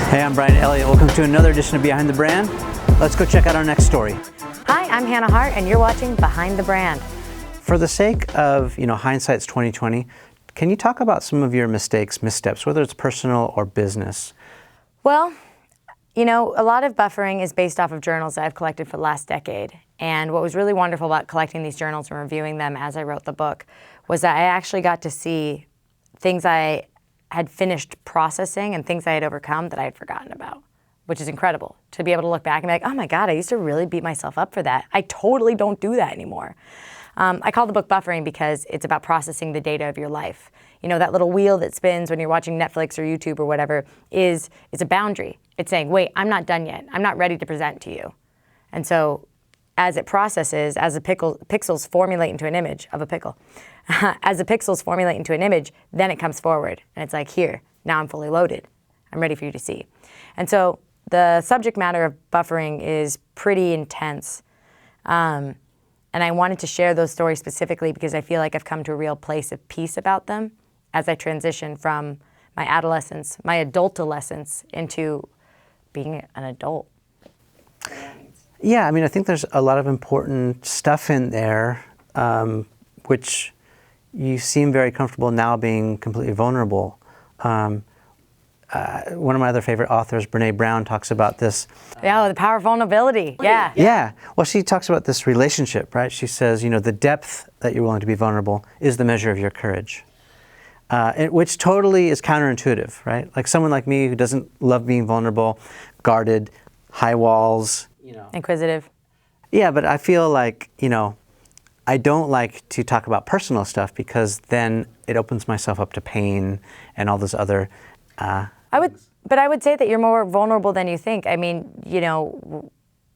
Hey, I'm Brian Elliott. Welcome to another edition of Behind the Brand. Let's go check out our next story. Hi, I'm Hannah Hart, and you're watching Behind the Brand. For the sake of, hindsight's 2020, can you talk about some of your mistakes, missteps, whether it's personal or business? Well, a lot of buffering is based off of journals that I've collected for the last decade. And what was really wonderful about collecting these journals and reviewing them as I wrote the book was that I actually got to see things I had finished processing and things I had overcome that I had forgotten about, which is incredible to be able to look back and be like, oh my God, I used to really beat myself up for that. I totally don't do that anymore. I call the book buffering because it's about processing the data of your life. That little wheel that spins when you're watching Netflix or YouTube or whatever it's a boundary. It's saying, wait, I'm not done yet. I'm not ready to present to you. And so as it processes, as the pixels formulate into an image of a pickle, as the pixels formulate into an image, then it comes forward. And it's like, here, now I'm fully loaded. I'm ready for you to see. And so the subject matter of buffering is pretty intense. And I wanted to share those stories specifically because I feel like I've come to a real place of peace about them as I transition from my adolescence, my adultolescence, into being an adult. Yeah, I think there's a lot of important stuff in there, which you seem very comfortable now being completely vulnerable. One of my other favorite authors, Brené Brown, talks about this. Yeah, the power of vulnerability. Yeah. Yeah. Well, she talks about this relationship, right? She says, the depth that you're willing to be vulnerable is the measure of your courage, which totally is counterintuitive, right? Like someone like me who doesn't love being vulnerable, guarded, high walls. Inquisitive. Yeah, but I feel like, I don't like to talk about personal stuff because then it opens myself up to pain and all those other... I would say that you're more vulnerable than you think.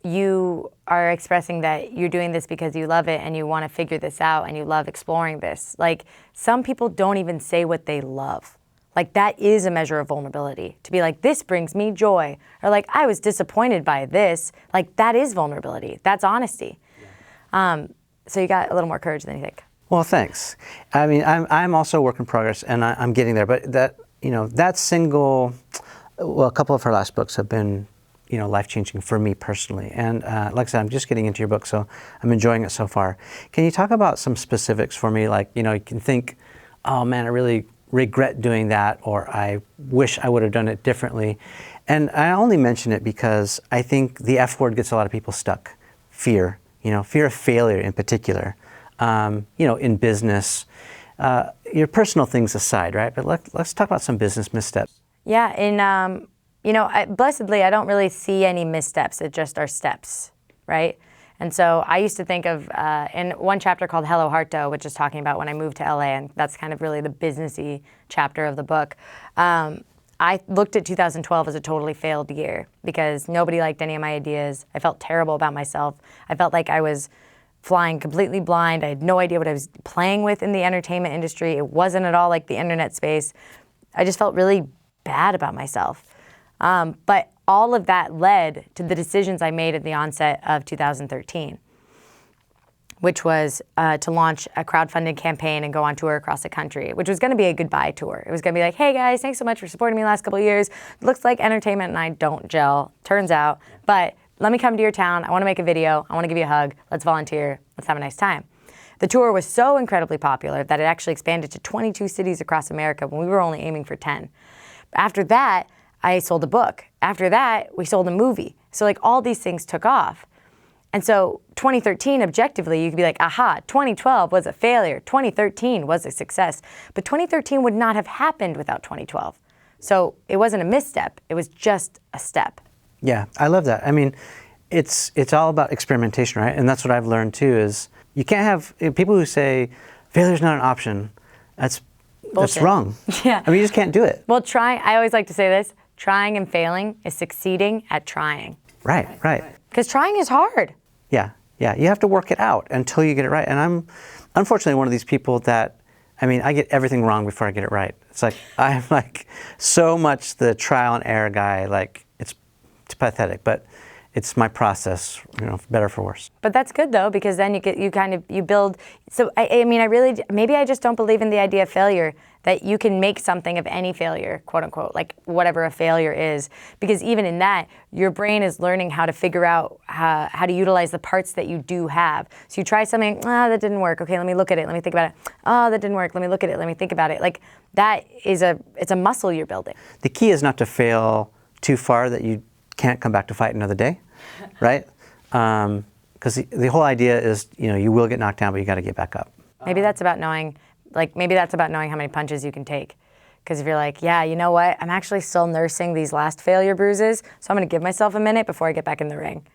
You are expressing that you're doing this because you love it and you want to figure this out and you love exploring this. Like, some people don't even say what they love. Like, that is a measure of vulnerability. To be like, this brings me joy. Or like, I was disappointed by this. Like, that is vulnerability. That's honesty. Yeah. So you got a little more courage than you think. Well, thanks. I'm also a work in progress and I'm getting there. But that a couple of her last books have been, life-changing for me personally. And like I said, I'm just getting into your book, so I'm enjoying it so far. Can you talk about some specifics for me? Like, you can think, oh man, I really regret doing that, or I wish I would have done it differently. And I only mention it because I think the F word gets a lot of people stuck. Fear, fear of failure in particular, in business, your personal things aside, right? But let's talk about some business missteps. Yeah, blessedly, I don't really see any missteps. It just are steps, right? And so I used to think of, in one chapter called Hello Harto, which is talking about when I moved to LA, and that's kind of really the businessy chapter of the book. I looked at 2012 as a totally failed year because nobody liked any of my ideas. I felt terrible about myself. I felt like I was flying completely blind. I had no idea what I was playing with in the entertainment industry. It wasn't at all like the internet space. I just felt really bad about myself. But all of that led to the decisions I made at the onset of 2013, which was to launch a crowdfunded campaign and go on tour across the country, which was going to be a goodbye tour. It was going to be like, hey guys, thanks so much for supporting me the last couple of years. Looks like entertainment and I don't gel, turns out, but let me come to your town. I want to make a video. I want to give you a hug. Let's volunteer. Let's have a nice time. The tour was so incredibly popular that it actually expanded to 22 cities across America when we were only aiming for 10. After that, I sold a book. After that, we sold a movie. So like all these things took off. And so 2013, objectively, you could be like, aha, 2012 was a failure. 2013 was a success. But 2013 would not have happened without 2012. So it wasn't a misstep. It was just a step. Yeah, I love that. It's all about experimentation, right? And that's what I've learned too, is you can't have people who say failure's not an option. That's wrong. Yeah. You just can't do it. Well, I always like to say this, trying and failing is succeeding at trying. Right. Because trying is hard. Yeah. You have to work it out until you get it right. And I'm unfortunately one of these people that, I get everything wrong before I get it right. It's like, I'm like so much the trial and error guy, like it's pathetic. But it's my process, for better or for worse. But that's good though, because then you build. So I mean, maybe I just don't believe in the idea of failure, that you can make something of any failure, quote unquote, like whatever a failure is. Because even in that, your brain is learning how to figure out how to utilize the parts that you do have. So you try something, that didn't work. Okay, let me look at it. Let me think about it. Oh, that didn't work. Let me look at it. Let me think about it. Like that is it's a muscle you're building. The key is not to fail too far that you can't come back to fight another day, right? Because the whole idea is, you will get knocked down, but you got to get back up. Maybe that's about knowing how many punches you can take. Because if you're like, yeah, you know what? I'm actually still nursing these last failure bruises, so I'm going to give myself a minute before I get back in the ring.